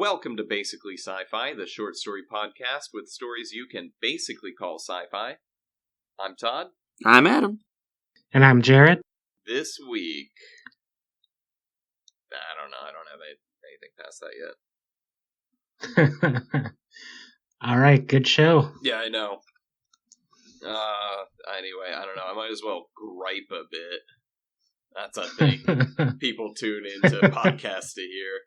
Welcome to Basically Sci-Fi, the short story podcast with stories you can basically call sci-fi. I'm Todd. I'm Adam. And I'm Jared. This week... I don't know. I don't have anything past that yet. All right, good show. Yeah, I know. Anyway, I don't know. I might as well gripe a bit. That's a thing people tune into podcasts to hear.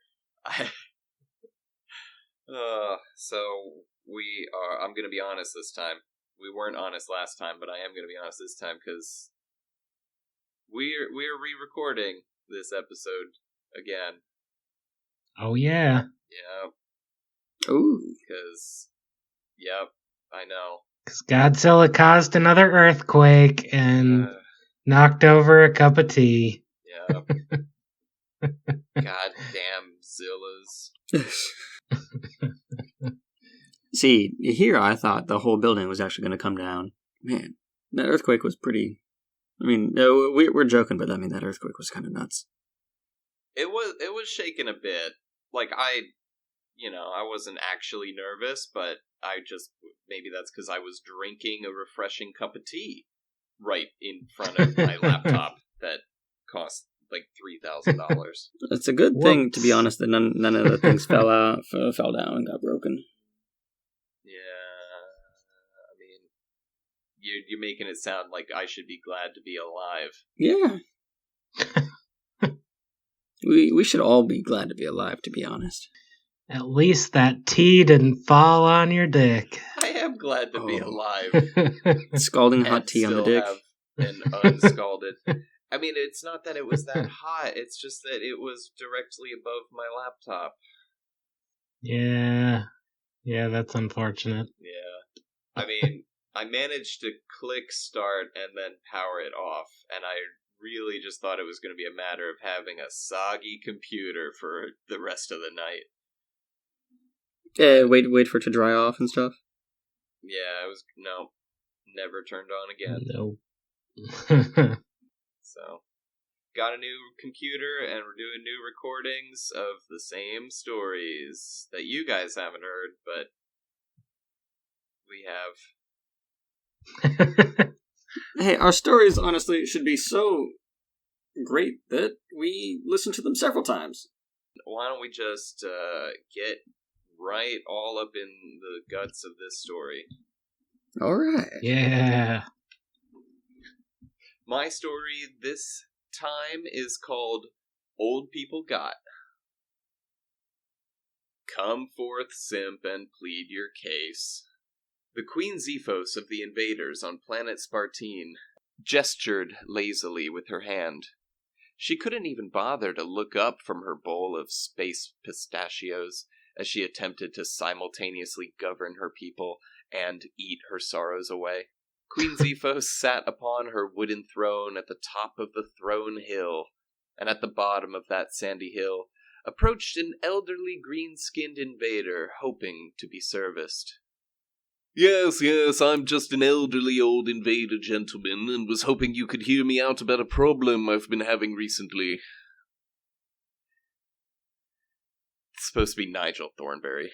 I'm going to be honest this time. We weren't honest last time, but I am going to be honest this time because we're re-recording this episode again. Oh, yeah. Yeah. Ooh. Because, yep, I know. Because Godzilla caused another earthquake and knocked over a cup of tea. Yeah. Goddamn Zillas. See, here I thought the whole building was actually going to come down. Man, that earthquake was pretty... I mean, we're joking, but I mean, that earthquake was kind of nuts. It was shaking a bit. Like, I wasn't actually nervous, but maybe that's because I was drinking a refreshing cup of tea right in front of my laptop that cost like $3,000. It's a good thing, to be honest, that none of the things fell down and got broken. Yeah, I mean, you're making it sound like I should be glad to be alive. Yeah. we should all be glad to be alive, to be honest. At least that tea didn't fall on your dick. I am glad to be alive. Scalding hot tea on the dick. And unscalded. I mean, it's not that it was that hot. It's just that it was directly above my laptop. Yeah, that's unfortunate. Yeah. I mean, I managed to click start and then power it off, and I really just thought it was going to be a matter of having a soggy computer for the rest of the night. Wait for it to dry off and stuff? Yeah, never turned on again. Nope. So, got a new computer, and we're doing new recordings of the same stories that you guys haven't heard, but we have. Hey, our stories, honestly, should be so great that we listen to them several times. Why don't we just get right all up in the guts of this story? All right. Yeah. My story this time is called Old People Got. Come forth, simp, and plead your case. The Queen Zephos of the invaders on planet Spartine gestured lazily with her hand. She couldn't even bother to look up from her bowl of space pistachios as she attempted to simultaneously govern her people and eat her sorrows away. Queen Zephos sat upon her wooden throne at the top of the throne hill, and at the bottom of that sandy hill approached an elderly green-skinned invader hoping to be serviced. Yes, I'm just an elderly old invader gentleman, and was hoping you could hear me out about a problem I've been having recently. It's supposed to be Nigel Thornberry.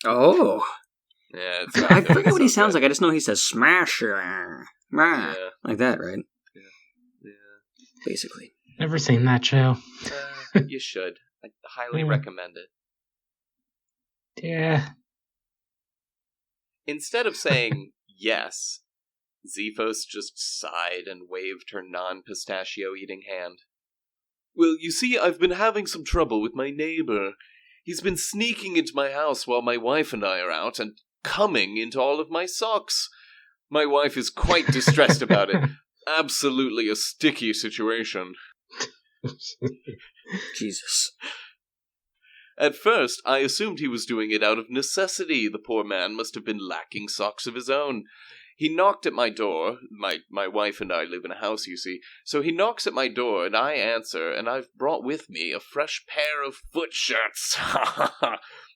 Oh. Yeah, I forget what he sounds like. I just know he says smash, like that, right? Yeah. Basically. Never seen that show. You should. I highly recommend it. Yeah. Instead of saying yes, Zephos just sighed and waved her non-pistachio-eating hand. Well, you see, I've been having some trouble with my neighbor. He's been sneaking into my house while my wife and I are out, and coming into all of my socks. My wife is quite distressed about it. Absolutely a sticky situation. Jesus. At first, I assumed he was doing it out of necessity. The poor man must have been lacking socks of his own. He knocked at my door. My wife and I live in a house, you see. So he knocks at my door, and I answer, and I've brought with me a fresh pair of foot shirts.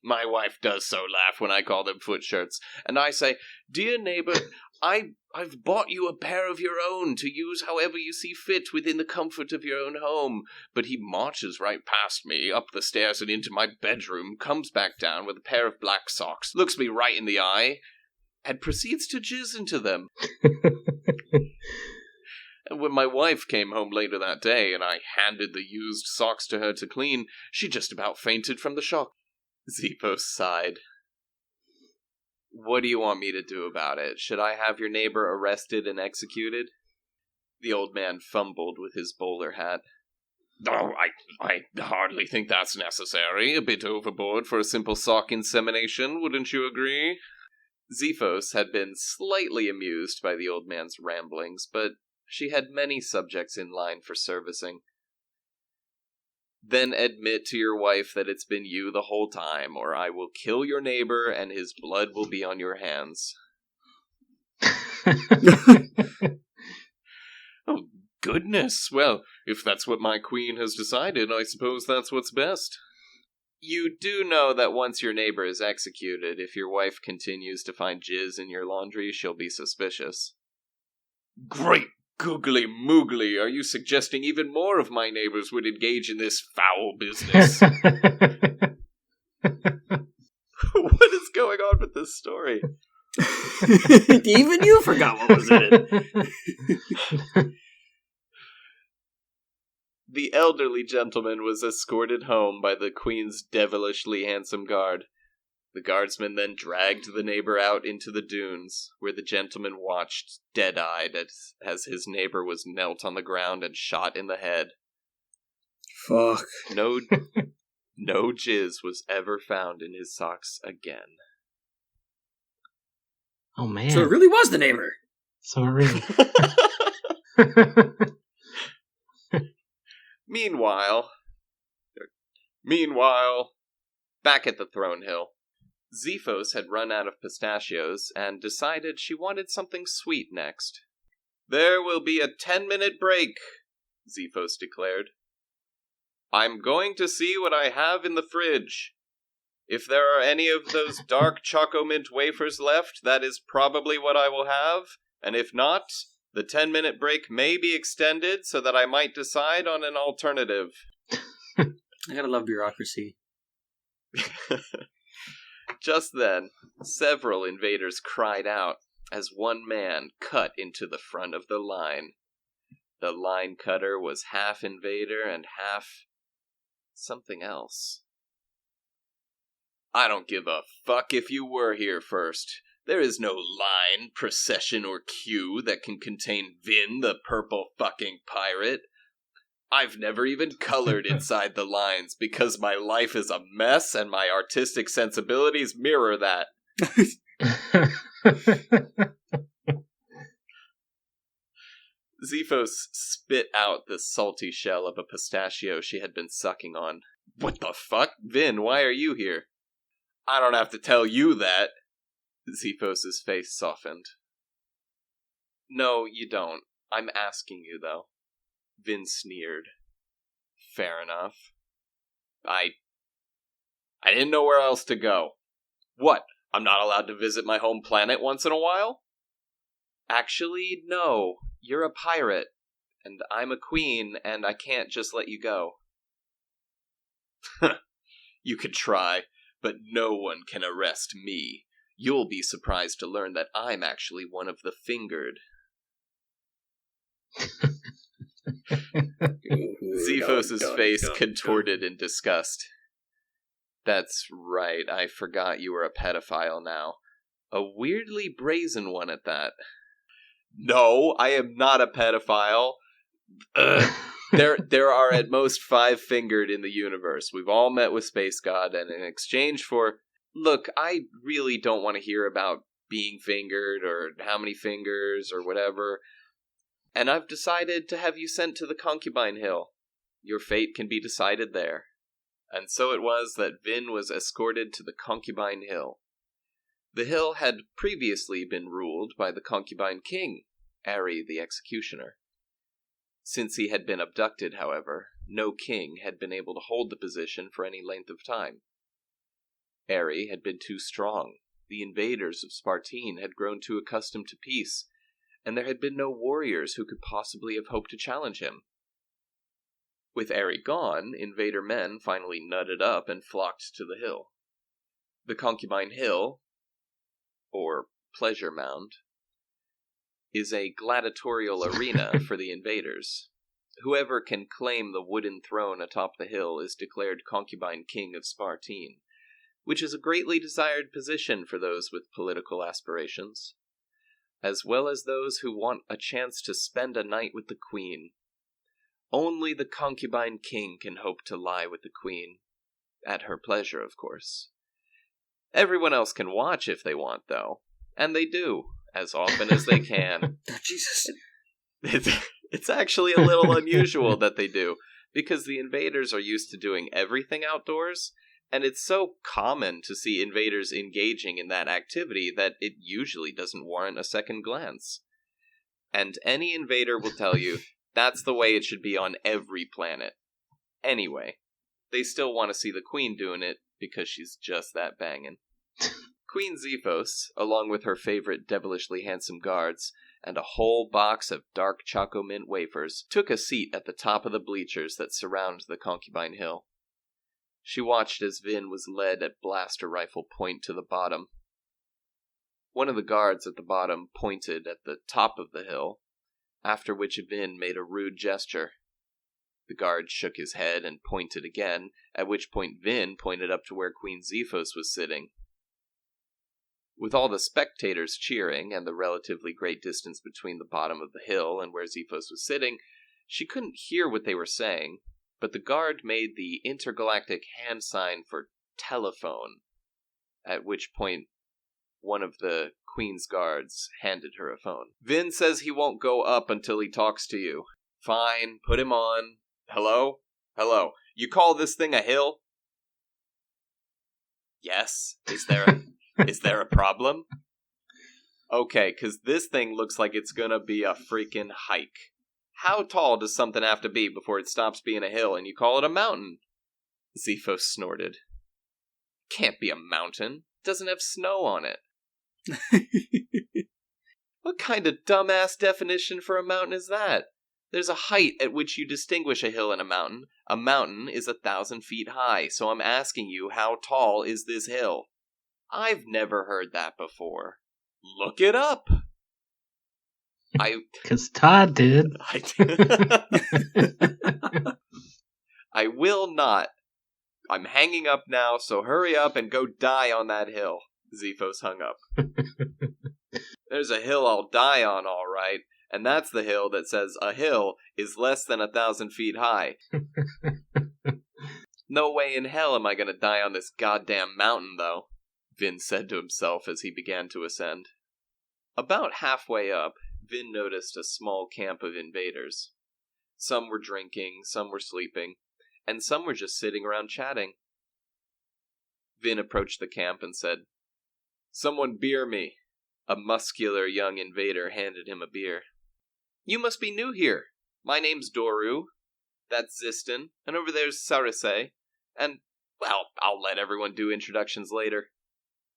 My wife does so laugh when I call them foot shirts. And I say, "Dear neighbor, I've bought you a pair of your own to use however you see fit within the comfort of your own home." But he marches right past me, up the stairs and into my bedroom, comes back down with a pair of black socks, looks me right in the eye, and proceeds to jizz into them. And when my wife came home later that day and I handed the used socks to her to clean, she just about fainted from the shock. Xephos sighed. What do you want me to do about it? Should I have your neighbor arrested and executed? The old man fumbled with his bowler hat. Oh, I hardly think that's necessary. A bit overboard for a simple sock insemination, wouldn't you agree? Xephos had been slightly amused by the old man's ramblings, but she had many subjects in line for servicing. Then admit to your wife that it's been you the whole time, or I will kill your neighbor and his blood will be on your hands. Oh, goodness. Well, if that's what my queen has decided, I suppose that's what's best. You do know that once your neighbor is executed, if your wife continues to find jizz in your laundry, she'll be suspicious. Great googly moogly, are you suggesting even more of my neighbors would engage in this foul business? What is going on with this story? Even you forgot what was in it. The elderly gentleman was escorted home by the queen's devilishly handsome guard. The guardsman then dragged the neighbor out into the dunes, where the gentleman watched, dead-eyed, as his neighbor was knelt on the ground and shot in the head. Fuck. No jizz was ever found in his socks again. Oh, man. So it really was the neighbor. So it really... Meanwhile, back at the Throne Hill, Xephos had run out of pistachios and decided she wanted something sweet next. There will be a 10-minute break, Xephos declared. I'm going to see what I have in the fridge. If there are any of those dark choco mint wafers left, that is probably what I will have, and if not, the 10-minute break may be extended so that I might decide on an alternative. I gotta love bureaucracy. Just then, several invaders cried out as one man cut into the front of the line. The line cutter was half invader and half something else. I don't give a fuck if you were here first. There is no line, procession, or queue that can contain Vin, the purple fucking pirate. I've never even colored inside the lines because my life is a mess and my artistic sensibilities mirror that. Xephos spit out the salty shell of a pistachio she had been sucking on. What the fuck? Vin, why are you here? I don't have to tell you that. Xephos' face softened. No, you don't. I'm asking you, though. Vin sneered. Fair enough. I didn't know where else to go. What? I'm not allowed to visit my home planet once in a while? Actually, no. You're a pirate, and I'm a queen, and I can't just let you go. You could try, but no one can arrest me. You'll be surprised to learn that I'm actually one of the fingered. Xephos' face contorted in disgust. That's right, I forgot you were a pedophile now. A weirdly brazen one at that. No, I am not a pedophile. There are at most 5 fingered in the universe. We've all met with Space God, and in exchange for... Look, I really don't want to hear about being fingered, or how many fingers, or whatever. And I've decided to have you sent to the Concubine Hill. Your fate can be decided there. And so it was that Vin was escorted to the Concubine Hill. The hill had previously been ruled by the Concubine King, Ari the Executioner. Since he had been abducted, however, no king had been able to hold the position for any length of time. Aery had been too strong. The invaders of Spartine had grown too accustomed to peace, and there had been no warriors who could possibly have hoped to challenge him. With Aery gone, invader men finally nutted up and flocked to the hill. The Concubine Hill, or Pleasure Mound, is a gladiatorial arena for the invaders. Whoever can claim the wooden throne atop the hill is declared Concubine King of Spartine, which is a greatly desired position for those with political aspirations, as well as those who want a chance to spend a night with the queen. Only the Concubine King can hope to lie with the queen, at her pleasure, of course. Everyone else can watch if they want, though, and they do, as often as they can. Jesus. It's actually a little unusual that they do, because the invaders are used to doing everything outdoors, and it's so common to see invaders engaging in that activity that it usually doesn't warrant a second glance. And any invader will tell you that's the way it should be on every planet. Anyway, they still want to see the queen doing it because she's just that banging. Queen Xephos, along with her favorite devilishly handsome guards, and a whole box of dark choco mint wafers, took a seat at the top of the bleachers that surround the Concubine Hill. She watched as Vin was led at blaster rifle point to the bottom. One of the guards at the bottom pointed at the top of the hill, after which Vin made a rude gesture. The guard shook his head and pointed again, at which point Vin pointed up to where Queen Xephos was sitting. With all the spectators cheering and the relatively great distance between the bottom of the hill and where Xephos was sitting, she couldn't hear what they were saying, but the guard made the intergalactic hand sign for telephone, at which point one of the Queen's guards handed her a phone. Vin says he won't go up until he talks to you. Fine, put him on. Hello? Hello. You call this thing a hill? Yes. Is there a problem? Okay, 'cause this thing looks like it's gonna be a freaking hike. How tall does something have to be before it stops being a hill and you call it a mountain? Xephos snorted. Can't be a mountain. It doesn't have snow on it. What kind of dumbass definition for a mountain is that? There's a height at which you distinguish a hill and a mountain. A mountain is 1,000 feet high, so I'm asking you, how tall is this hill? I've never heard that before. Look it up. Because Todd did. I will not. I'm hanging up now, so hurry up and go die on that hill. Xephos hung up. There's a hill I'll die on, all right, and that's the hill that says a hill is less than 1,000 feet high. No way in hell am I gonna die on this goddamn mountain, though, Vin said to himself as he began to ascend. About halfway up, Vin noticed a small camp of invaders. Some were drinking, some were sleeping, and some were just sitting around chatting. Vin approached the camp and said, "Someone beer me." A muscular young invader handed him a beer. "You must be new here. My name's Doru. That's Ziston, and over there's Sarise. And, well, I'll let everyone do introductions later."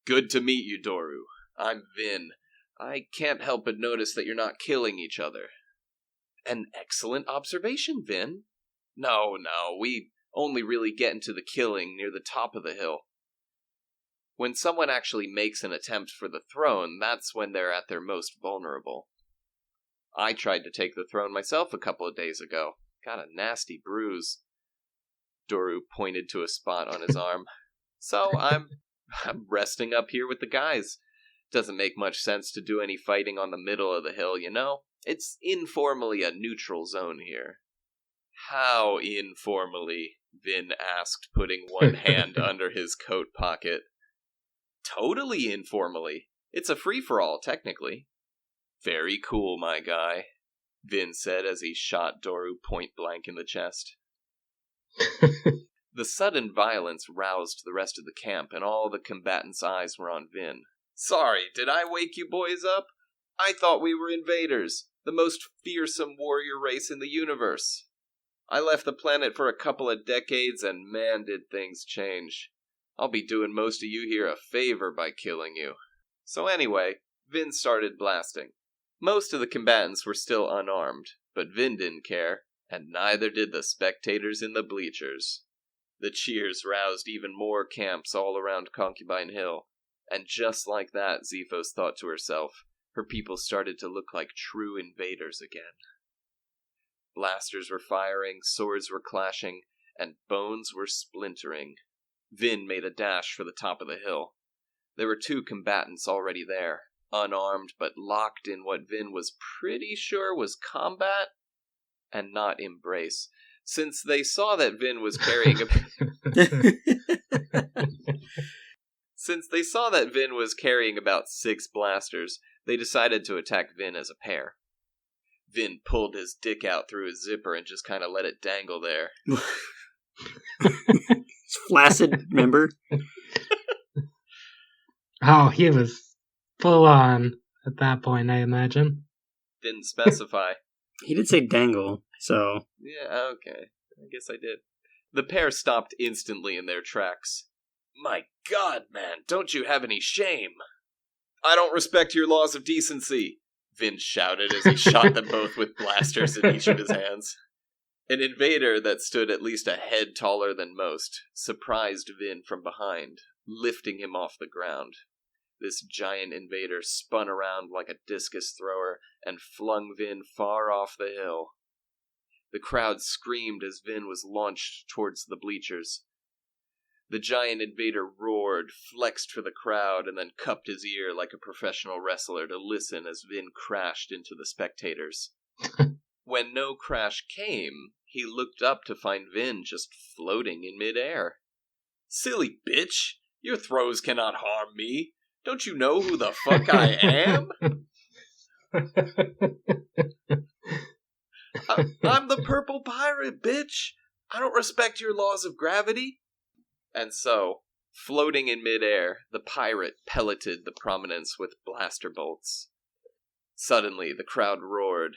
"Good to meet you, Doru. I'm Vin. I can't help but notice that you're not killing each other." "An excellent observation, Vin." No, we only really get into the killing near the top of the hill. When someone actually makes an attempt for the throne, that's when they're at their most vulnerable. I tried to take the throne myself a couple of days ago. Got a nasty bruise. Doru pointed to a spot on his arm. So I'm resting up here with the guys. Doesn't make much sense to do any fighting on the middle of the hill, you know? It's informally a neutral zone here. How informally? Vin asked, putting one hand under his coat pocket. Totally informally. It's a free-for-all, technically. Very cool, my guy, Vin said as he shot Doru point-blank in the chest. The sudden violence roused the rest of the camp, and all the combatants' eyes were on Vin. "Sorry, did I wake you boys up? I thought we were invaders, the most fearsome warrior race in the universe. I left the planet for a couple of decades, and man, did things change. I'll be doing most of you here a favor by killing you. So anyway, Vin started blasting. Most of the combatants were still unarmed, but Vin didn't care, and neither did the spectators in the bleachers. The cheers roused even more camps all around Concubine Hill, and just like that, Xephos thought to herself, her people started to look like true invaders again. Blasters were firing, swords were clashing, and bones were splintering. Vin made a dash for the top of the hill. There were 2 combatants already there, unarmed but locked in what Vin was pretty sure was combat and not embrace. Since they saw that Vin was carrying about 6 blasters, they decided to attack Vin as a pair. Vin pulled his dick out through his zipper and just kind of let it dangle there. It's flaccid, remember? Oh, he was full on at that point, I imagine. Didn't specify. He did say dangle, so... Yeah, okay. I guess I did. The pair stopped instantly in their tracks. My God, man, don't you have any shame? I don't respect your laws of decency, Vin shouted as he shot them both with blasters in each of his hands. An invader that stood at least a head taller than most surprised Vin from behind, lifting him off the ground. This giant invader spun around like a discus thrower and flung Vin far off the hill. The crowd screamed as Vin was launched towards the bleachers. The giant invader roared, flexed for the crowd, and then cupped his ear like a professional wrestler to listen as Vin crashed into the spectators. When no crash came, he looked up to find Vin just floating in midair. Silly bitch! Your throws cannot harm me! Don't you know who the fuck I am? I'm the purple pirate, bitch! I don't respect your laws of gravity! And so, floating in midair, the pirate pelleted the prominence with blaster bolts. Suddenly, the crowd roared,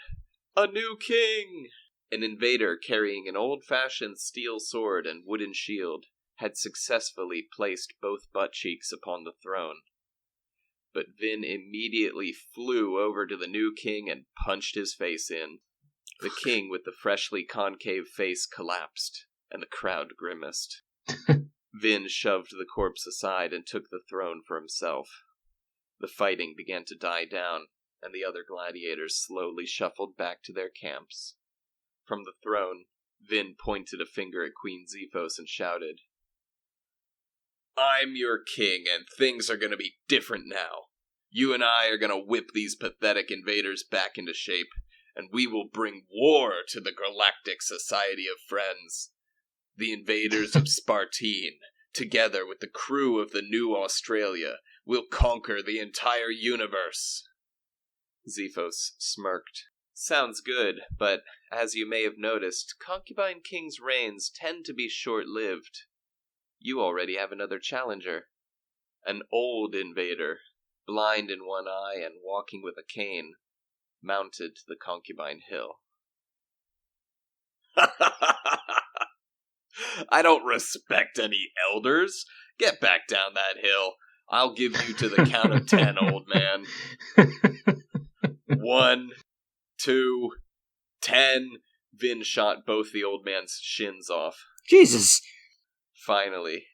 "A new king!" An invader carrying an old-fashioned steel sword and wooden shield had successfully placed both butt cheeks upon the throne. But Vin immediately flew over to the new king and punched his face in. The king with the freshly concave face collapsed, and the crowd grimaced. Vin shoved the corpse aside and took the throne for himself. The fighting began to die down, and the other gladiators slowly shuffled back to their camps. From the throne, Vin pointed a finger at Queen Xephos and shouted, I'm your king, and things are gonna be different now. You and I are gonna whip these pathetic invaders back into shape, and we will bring war to the Galactic Society of Friends. The invaders of Spartine, together with the crew of the New Australia, will conquer the entire universe. Xephos smirked. Sounds good, but as you may have noticed, Concubine King's reigns tend to be short-lived. You already have another challenger. An old invader, blind in one eye and walking with a cane, mounted the Concubine Hill. I don't respect any elders. Get back down that hill. I'll give you to the count of 10, old man. 1, 2, 10. Vin shot both the old man's shins off. Jesus! Finally,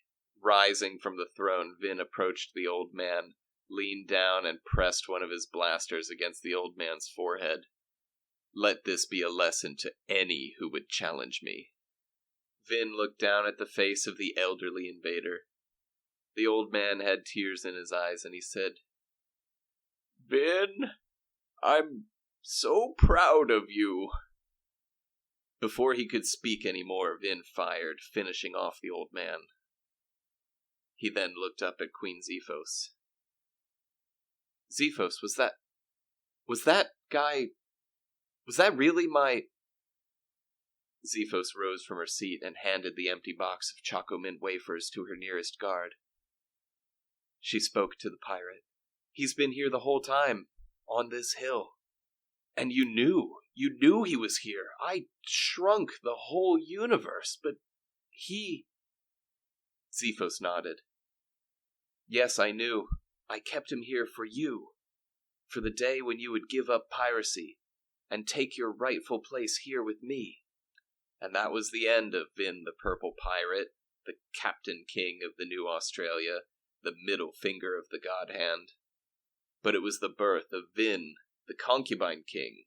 rising from the throne, Vin approached the old man, leaned down, and pressed one of his blasters against the old man's forehead. Let this be a lesson to any who would challenge me. Vin looked down at the face of the elderly invader. The old man had tears in his eyes, and he said, Vin, I'm so proud of you. Before he could speak any more, Vin fired, finishing off the old man. He then looked up at Queen Xephos. Xephos, was that guy... Was that really my... Xephos rose from her seat and handed the empty box of Choco Mint wafers to her nearest guard. She spoke to the pirate. He's been here the whole time, on this hill. And you knew he was here. I shrunk the whole universe, but he... Xephos nodded. Yes, I knew. I kept him here for you. For the day when you would give up piracy and take your rightful place here with me. And that was the end of Vin the Purple Pirate, the Captain King of the New Australia, the middle finger of the God Hand. But it was the birth of Vin, the Concubine King,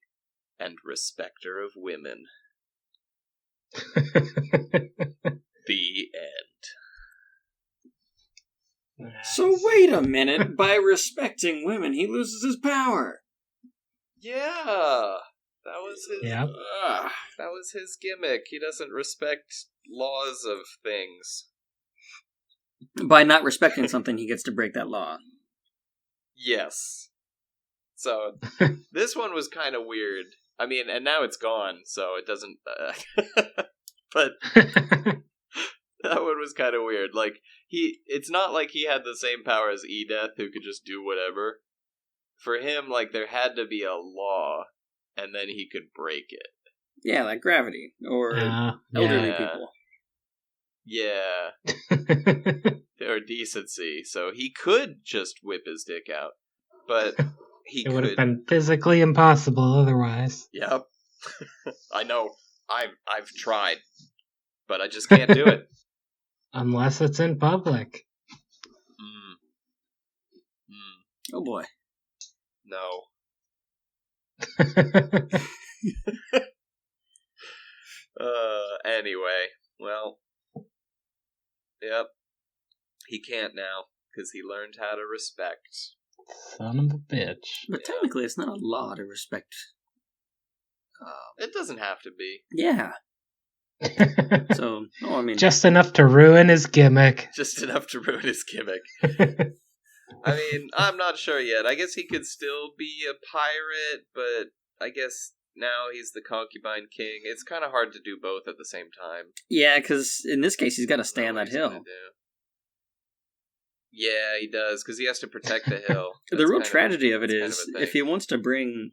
and respecter of women. The end. So wait a minute, by respecting women, he loses his power. Yeah, that was his. Yep. That was his gimmick. He doesn't respect laws of things. By not respecting something, he gets to break that law. Yes. So this one was kind of weird. I mean, and now it's gone, so it doesn't. But that one was kind of weird. Like it's not like he had the same power as Edith, who could just do whatever. For him, like there had to be a law, and then he could break it. Yeah, like gravity or elderly people. Yeah, or decency. So he could just whip his dick out, but it would have been physically impossible otherwise. Yep. I know. I've tried, but I just can't do it. Unless it's in public. Oh boy. No. Anyway, well, yep. He can't now, because he learned how to respect. Son of a bitch. But technically, it's not a law to respect. It doesn't have to be. Yeah. So, I mean... Just enough to ruin his gimmick. Just enough to ruin his gimmick. I mean, I'm not sure yet. I guess he could still be a pirate, but I guess now he's the Concubine King. It's kind of hard to do both at the same time. Yeah, because in this case, he's got to stay on that hill. Yeah, he does, because he has to protect the hill. The real tragedy of it is, if he wants to bring,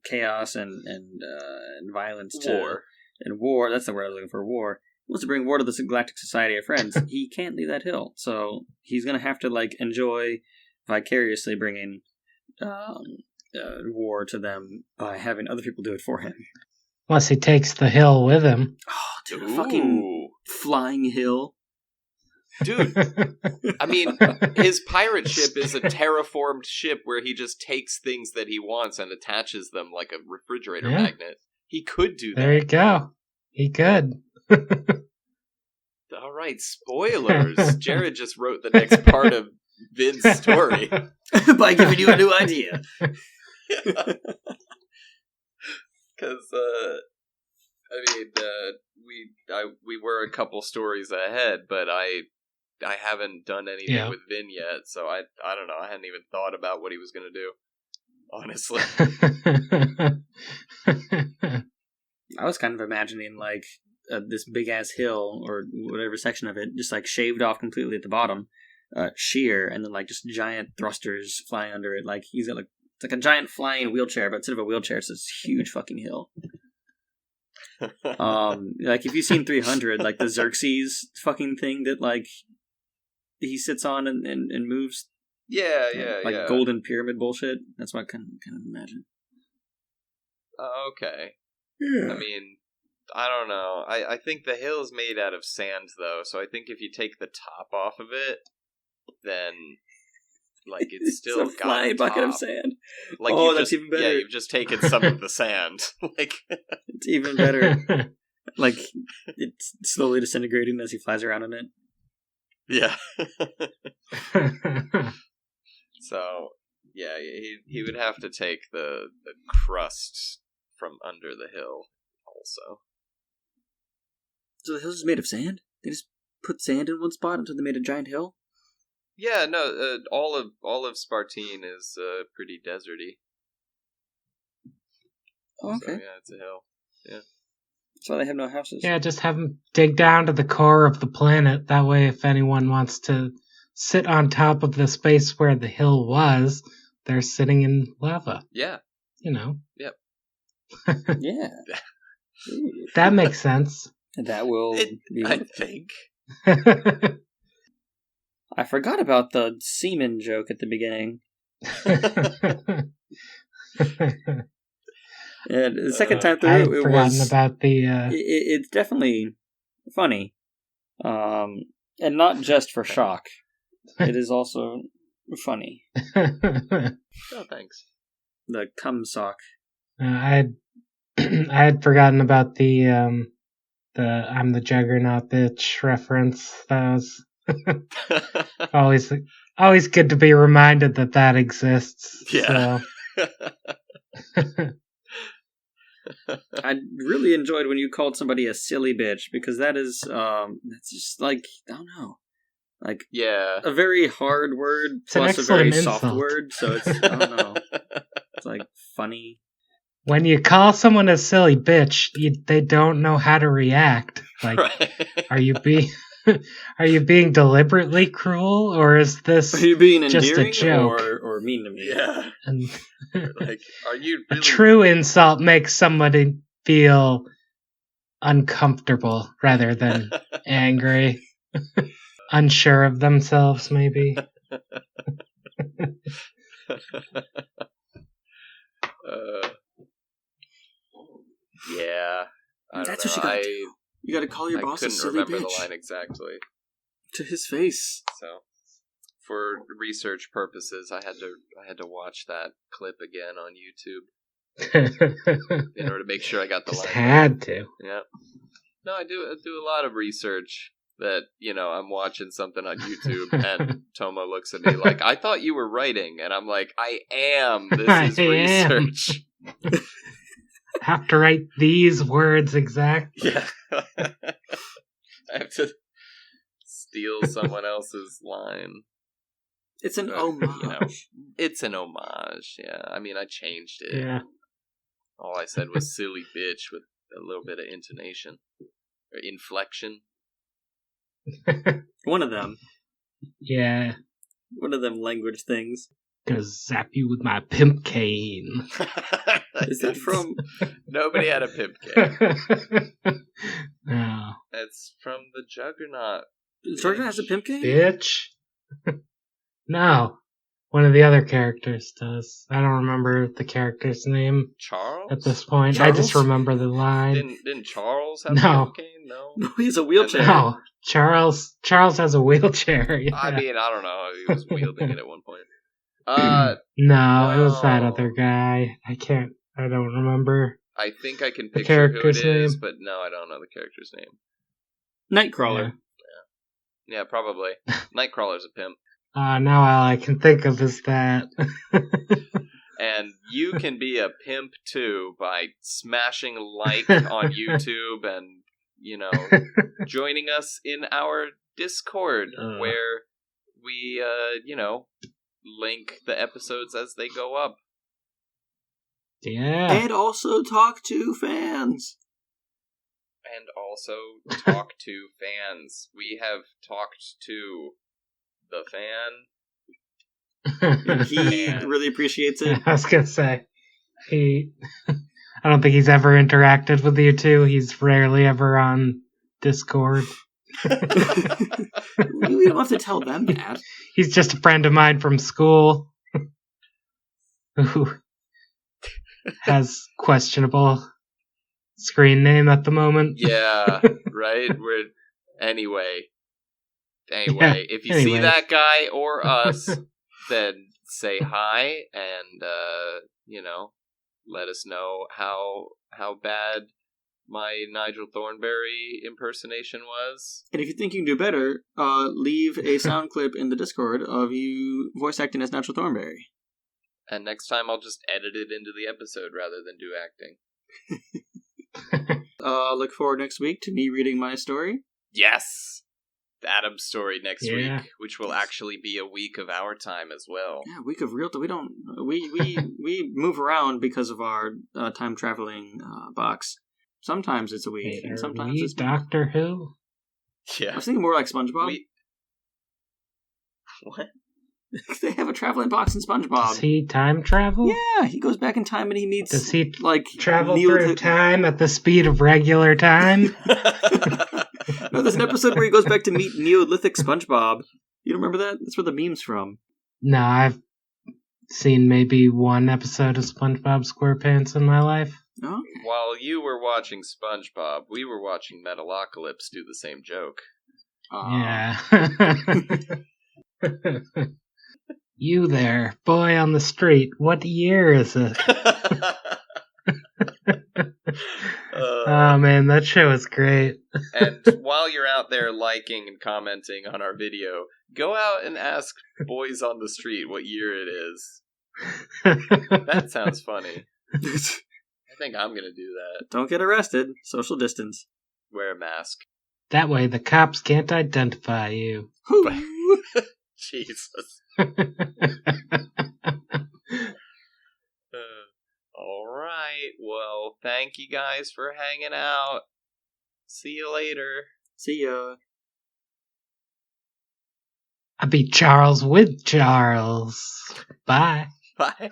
chaos and violence to... War. And war, that's the word I was looking for, war. He wants to bring war to the Galactic Society of Friends. He can't leave that hill. So he's going to have to, enjoy vicariously bringing war to them by having other people do it for him. Unless he takes the hill with him. Oh, dude, a fucking flying hill. Dude, I mean, his pirate ship is a terraformed ship where he just takes things that he wants and attaches them like a refrigerator magnet. He could do that. There you go. He could. All right, spoilers. Jared just wrote the next part of Vin's story. By giving you a new idea. Because, we were a couple stories ahead, but I haven't done anything with Vin yet, so I don't know. I hadn't even thought about what he was going to do, honestly. I was kind of imagining, this big-ass hill, or whatever section of it, just, shaved off completely at the bottom, sheer, and then, just giant thrusters flying under it. He's got, it's like a giant flying wheelchair, but instead of a wheelchair, it's this huge fucking hill. If you've seen 300, the Xerxes fucking thing that, he sits on and moves. Yeah. Golden pyramid bullshit. That's what I kind of imagine. Okay. Yeah. I mean, I don't know. I think the hill is made out of sand, though, so I think if you take the top off of it, then, it's still it's a flying bucket of sand. That's even better. Yeah, you've just taken some of the sand. It's even better. It's slowly disintegrating as he flies around in it. Yeah. So, yeah, he would have to take the crust from under the hill also. So the hill is made of sand? They just put sand in one spot until they made a giant hill? Yeah, no, all of Spartine is pretty deserty. Oh, okay. So, yeah, it's a hill. Yeah. So they have no houses. Yeah, just have them dig down to the core of the planet. That way, if anyone wants to sit on top of the space where the hill was, they're sitting in lava. Yeah. Yep. Yeah. That makes sense. That will be I think. I forgot about the semen joke at the beginning. And the second time through, I had it forgotten was about the. it's definitely funny, and not just for shock. It is also funny. Oh, thanks. The cum sock. I had forgotten about the I'm the Juggernaut bitch reference. That was always good to be reminded that exists. Yeah. So. I really enjoyed when you called somebody a silly bitch, because that's just like, I don't know, like Yeah. a very hard word It's an plus a very excellent soft insult. word, so it's, I don't know, it's like funny. When you call someone a silly bitch, they don't know how to react. Like, Right. are you being deliberately cruel, or is this Are you being just a endearing joke? or mean to me? Yeah. And Like, are you a really... true insult makes somebody feel uncomfortable rather than angry, unsure of themselves, maybe. Yeah. I don't That's know. what you gotta do. You gotta call your I boss a couldn't silly remember bitch the line exactly. to his face. So, for research purposes, I had to watch that clip again on YouTube in order to make sure I got the Just line. had to. Yeah. No, I do a lot of research that, I'm watching something on YouTube and Tomo looks at me like, I thought you were writing. And I'm like, I am. This is I am. research. Have to write these words exactly. Yeah. I have to steal someone else's line. It's an But, homage. It's an homage. Yeah. I mean, I changed it. Yeah. All I said was silly bitch with a little bit of intonation. Or inflection. One of them. Yeah. One of them language things. Gonna zap you with my pimp cane. Is that from... Nobody had a pimp cane. No. It's from the Juggernaut. Jordan has a pimp cane? Bitch. No. One of the other characters does. I don't remember the character's name Charles? at this point. I just Charles? remember the line. Didn't Charles have No. a pimp cane? No. No, he has a wheelchair. No. Charles has a wheelchair. Yeah. I mean, I don't know. He was wielding it at one point. No, it was that no. other guy. I don't remember. I think I can The picture who it character's is, name? but no, I don't know the character's name. Nightcrawler. Yeah, probably. Nightcrawler's a pimp. Now all I can think of is that. And you can be a pimp too by smashing like on YouTube and, joining us in our Discord where we, link the episodes as they go up. Yeah. And also talk to fans. And also talk to fans. We have talked to the fan. He really appreciates it. I was gonna say, I don't think he's ever interacted with you two. He's rarely ever on Discord. We don't have to tell them that. He's just a friend of mine from school who has questionable screen name at the moment. Yeah, right? Anyway, Yeah, if you anyway. see that guy or us, then say hi and, let us know how bad my Nigel Thornberry impersonation was. And if you think you can do better, leave a sound clip in the Discord of you voice acting as Nigel Thornberry. And next time I'll just edit it into the episode rather than do acting. Look forward next week to me reading my story. Yes! Adam's story next Yeah. week, which will actually be a week of our time as well. Yeah, week of real. We move around because of our time traveling box. Sometimes it's a week, Hey, and are sometimes we it's Doctor Who? I Yeah. was thinking more like SpongeBob. What? They have a traveling box in SpongeBob. Does he time travel? Yeah, he goes back in time and he meets. Does he like travel Neil through time at the speed of regular time? No, there's an episode where he goes back to meet Neolithic SpongeBob, You don't remember that? That's where the meme's from. No, I've seen maybe one episode of SpongeBob SquarePants in my life. Oh. While you were watching SpongeBob, we were watching Metalocalypse do the same joke. Yeah. You there, boy on the street, what year is it? Oh man, that show is great. And while you're out there liking and commenting on our video, go out and ask boys on the street what year it is. That sounds funny. I think I'm gonna do that. Don't get arrested. Social distance. Wear a mask. That way the cops can't identify you. Jesus. Alright, well, thank you guys for hanging out. See you later. See ya. I be Charles with Charles. Bye. Bye.